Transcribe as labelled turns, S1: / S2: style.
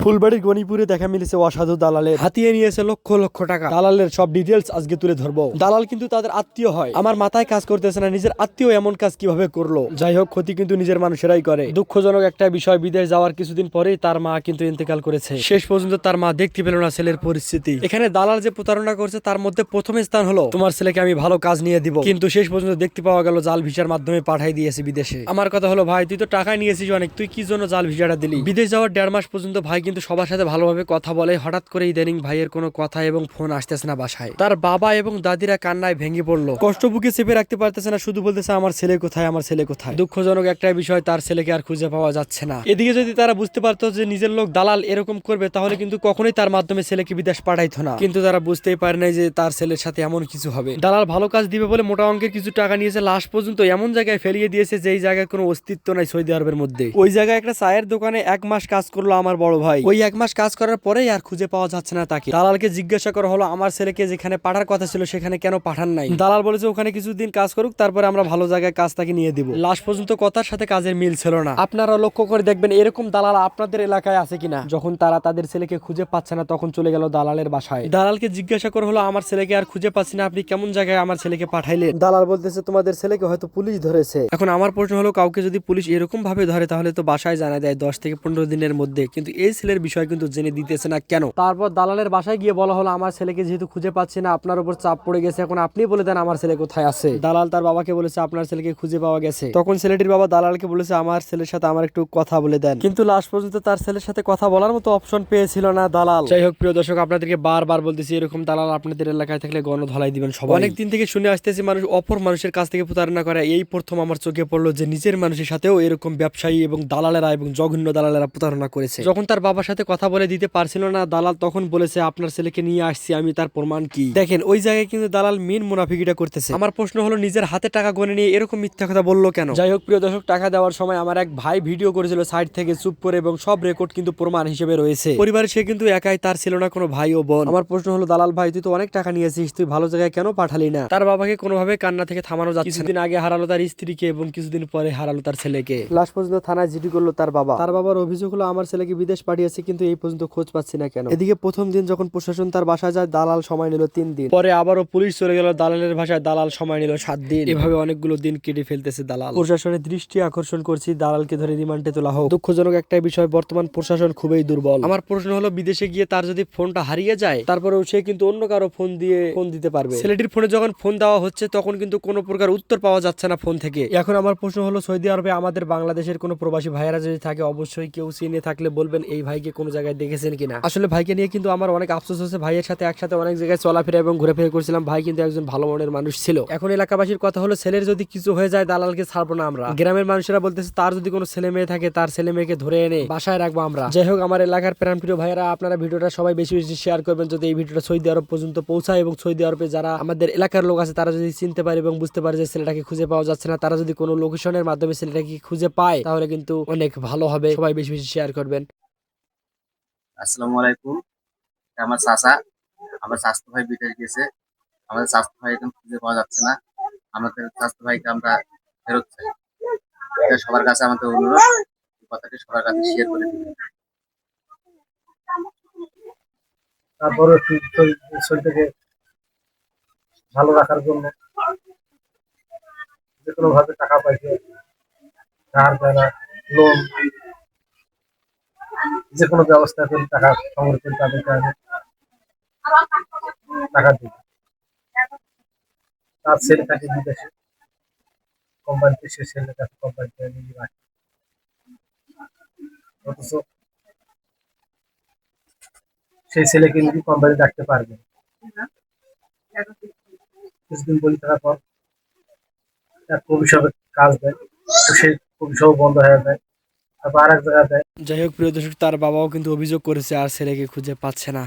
S1: ফুলবাড়ির গণিপুরে দেখা মিলেছে অসাধু দালালের, হাতিয়ে নিয়েছে লক্ষ লক্ষ টাকা। দালালের সব ডিটেলস আজকে তুলে ধরবো। দালাল কিন্তু তাদের আত্মীয় হয়, আমার মাথায় কাজ করতেছে না নিজের আত্মীয় এমন কাজ কিভাবে করলো। যাই হোক, ক্ষতি কিন্তু নিজের মানুষেরাই করে। দুঃখজনক একটা বিষয়, বিদেশ যাওয়ার কিছুদিন পরেই তার মা কিন্তু ইন্তেকাল করেছে। শেষ পর্যন্ত তার মা দেখতে পেল না ছেলের পরিস্থিতি। এখানে দালাল যে প্রতারণা করছে তার মধ্যে প্রথম স্থান হলো তোমার ছেলেকে আমি ভালো কাজ নিয়ে দিব, কিন্তু শেষ পর্যন্ত দেখতে পাওয়া গেল জাল ভিসার মাধ্যমে পাঠাই দিয়েছে বিদেশে। আমার কথা হলো, ভাই তুই তো টাকা নিয়েছিস অনেক, তুই কি জন্য জাল ভিসাটা দিলি? বিদেশ যাওয়ার 1.5 মাস পর্যন্ত ভাই কিন্তু সবার সাথে ভালোভাবে কথা বলে, হঠাৎ করে ইদানিং ভাইয়ের কোনো কথা এবং ফোন আসতেছে না বাসায়। তার বাবা এবং দাদিরা কান্নায় ভেঙে পড়লো, কষ্ট বুকে চেপে রাখতে পারতেছে না, শুধু বলতেছে আমার ছেলে কোথায়, আমার ছেলে কোথায়। দুঃখজনক একটা বিষয়, তার ছেলেকে আর খুঁজে পাওয়া যাচ্ছে না। এদিকে যদি তারা বুঝতে পারতো যে নিজের লোক দালাল এরকম করবে, তাহলে কিন্তু কখনোই তার মাধ্যমে ছেলেকে বিদেশ পাঠাইতো না। কিন্তু তারা বুঝতেই পারে নাই যে তার ছেলের সাথে এমন কিছু হবে। দালাল ভালো কাজ দিবে বলে মোটা অঙ্কের কিছু টাকা নিয়েছে, লাস্ট পর্যন্ত এমন জায়গায় ফেলিয়ে দিয়েছে যেই জায়গায় কোনো অস্তিত্ব নাই সৌদি আরবের মধ্যে। ওই জায়গায় একটা চায়ের দোকানে 1 মাস কাজ করলো আমার বড় ভাই। ওই 1 মাস কাজ করার পরেই আর খুঁজে পাওয়া যাচ্ছে না তাকে। দালালকে জিজ্ঞাসা করা হলো আমার ছেলেকে যেখানে পাঠার কথা ছিল সেখানে কেন পাঠান নাই। দালাল বলেছে ওখানে কিছুদিন কাজ করুক, তারপরে আমরা ভালো জায়গায় কাজ তাকে নিয়ে দিব। লাস্ট পর্যন্ত কথার সাথে কাজের মিল ছিল না। আপনারা লক্ষ্য করে দেখবেন এরকম দালাল আপনাদের এলাকায় আছে কিনা। যখন তারা তাদের ছেলেকে খুঁজে পাচ্ছে না তখন চলে গেল দালালের বাসায়। দালালকে জিজ্ঞাসা করা হলো আমার ছেলেকে আর খুঁজে পাচ্ছি না, আপনি কেমন জায়গায় আমার ছেলেকে পাঠাইলেন? দালাল বলতেছে তোমাদের ছেলেকে হয়তো পুলিশ ধরেছে। এখন আমার প্রশ্ন হলো, কাউকে যদি পুলিশ এরকম ভাবে ধরে তাহলে তো বাসায় জানা দেয় 10 থেকে 15 দিনের মধ্যে, কিন্তু এই ছেলের বিষয় কিন্তু জেনে দিতেছে না কেন? তারপর দালালের বাসায় গিয়ে বলা হলো আমার ছেলেকে যেহেতু খুঁজে পাচ্ছি না, আপনার উপর চাপ পড়ে গেছে, এখন আপনি বলে দেন আমার ছেলে কোথায় আছে। দালাল তার বাবাকে বলেছে আপনার ছেলেকে খুঁজে পাওয়া গেছে। তখন ছেলেটির বাবা দালালকে বলেছে আমার ছেলের সাথে আমার একটু কথা বলে দেন, কিন্তু লাস্ট পর্যন্ত তার ছেলের সাথে কথা বলার মতো অপশন পেয়েছিল না দালাল। যাই হোক প্রিয় দর্শক, আপনাদেরকে বারবার বলতেছি এরকম দালাল আপনাদের এলাকায় থাকলে গণধলাই দিবেন সবাই। অনেকদিন থেকে শুনে আসতেছি মানুষ অপর মানুষের কাছ থেকে প্রতারণা করে, এই প্রথম আমার চোখে পড়লো যে নিজের মানুষের সাথেও এরকম ব্যবসায়ী এবং দালালেরা এবং জঘন্য দালালেরা প্রতারণা করেছে। যখন তার বাবার সাথে কথা বলে দিতে পারছিল না দালাল, তখন বলেছে আপনার ছেলেকে নিয়ে আসছি আমি, তার প্রমাণ কি? দেখেন ওই জায়গায় কিন্তু দালাল মেন মুনাফিকিটা করতেছে। আমার প্রশ্ন হলো নিজের হাতে টাকা গনে নিয়ে এরকম মিথ্যা কথা বললো কেন? যাই হোক প্রিয় দর্শক, টাকা দেওয়ার সময় আমার এক ভাই ভিডিও করেছিল সাইড থেকে চুপ করে, এবং সব রেকর্ড কিন্তু প্রমাণ হিসেবে রয়েছে। পরিবারে সে কিন্তু একাই, তার ছিল না কোনো ভাই ও বোন। আমার প্রশ্ন হলো দালাল ভাই তুই তো অনেক টাকা নিয়েছিস, তুই ভালো জায়গায় কেন পাঠালি না? তার বাবাকে কোনোভাবে কান্না থেকে থামানো যাচ্ছে। কিছুদিন আগে হারালো তার স্ত্রীকে এবং কিছুদিন পরে হারালো তার ছেলেকে। লাস্ট পর্যন্ত থানায় জিডি করলো তার বাবা। তার বাবার অভিযোগ হলো আমার ছেলেকে বিদেশ পাঠিয়েছে, কিন্তু এই পর্যন্ত খোঁজ পাচ্ছি না কেন। এদিকে প্রথম দিন যখন প্রশাসন তার বাসায় যায় দালাল সময় নিল 3 দিন, পরে আবারও পুলিশ চলে গেল দালালের ভাষায়, দালাল সময় নিল 7 দিন। এভাবে অনেকগুলো দিন কেটে ফেলতেছে দালাল। প্রশাসনের দৃষ্টি আকর্ষণ করছি দালালকে ধরে রিমান্ডে তোলা হোক। দুঃখজনক একটা বিষয়, বর্তমান প্রশাসন খুবই দুর্বল। আমার প্রশ্ন হলো বিদেশে গিয়ে তার যদি ফোনটা হারিয়ে যায়, তারপরেও সে কিন্তু অন্য কারো ফোন দিয়ে ফোন দিতে পারবে। ছেলেটির ফোনে যখন ফোন দেওয়া হচ্ছে তখন কিন্তু কোনো প্রকার উত্তর পাওয়া যাচ্ছে না ফোন থেকে। এখন আমার প্রশ্ন হলো সৌদি আরবে আমাদের বাংলাদেশের কোনো প্রবাসী ভাইয়েরা যদি থাকে, অবশ্যই কেউ চিনে থাকলে বলবেন এই ভাইকে কোনো জায়গায় দেখেছেন কিনা। আসলে ভাইকে নিয়ে কিন্তু আমার অনেক আফসোস হচ্ছে, ভাইয়ের সাথে একসাথে অনেক জায়গায় চলাফেরা এবং ঘুরে ফিরে করছিলাম, ভাই কিন্তু একজন ভালো মনের মানুষ ছিল। এখন এলাকাবাসীর কথা হলো ছেলের যদি কিছু হয়ে যায় দালালকে ছাড়বো না আমরা। গ্রামের মানুষেরা বলতেছে তার যদি কোনো ছেলে মেয়ে থাকে তার ছেলে মেয়েকে ধরে এনে বাসায় রাখবো আমরা। যাই হোক আমার এলাকার প্রাণপ্রিয় ভাইয়েরা, আপনারা ভিডিওটা সবাই বেশি বেশি শেয়ার করবেন যদি এই ভিডিওটা সৌদি আরব পর্যন্ত পৌঁছায়, এবং সৌদি আরবে যারা আমাদের এলাকার লোক আছে তারা যদি চিনতে পারে এবং বুঝতে পারে যে ছেলেটাকে খুঁজে পাওয়া যাচ্ছে না, তারা যদি কোনো লোকেশনের মাধ্যমে ছেলেটাকে খুঁজে পায় তাহলে কিন্তু অনেক ভালো হবে। সবাই বেশি বেশি শেয়ার করবেন।
S2: আসসালামু আলাইকুম। আমার চাচা, আমার স্বাস্থ্য ভাই বিদেশ গেছে। আমাদের স্বাস্থ্য ভাই এখন খুঁজে পাওয়া যাচ্ছে না। আমাদের স্বাস্থ্য ভাইকে আমরা ফেরত চাই। এটা সবার কাছে আমাদের অনুরোধ, এই কথাটি সবার কাছে শেয়ার করে দিবেন।
S3: তারপরে একটু শরীরটাকে ভালো রাখার জন্য যে কোনো ভাবে টাকা পাইছে, ধার দেনা, লোন, যে কোনো ব্যবস্থা করে টাকা সংগ্রহ করে তাদেরকে আমি টাকা দিই। তার ছেলে থাকে বিদেশে, কোম্পানিতে, সে ছেলে কাছে কোম্পানিতে নিয়ে রাখে, অথচ সেই ছেলেকে যদি কোম্পানি রাখতে পারবে, কিছুদিন বলি থাকার পর এক কবি সবে কাজ দেয়, তো সেই কবি সব বন্ধ হয়ে যায়, তারপর আর এক জায়গায় দেয়।
S1: যাই হোক প্রিয় দর্শক, তার বাবাও কিন্তু অভিযোগ করেছে আর ছেলেকে খুঁজে পাচ্ছে না।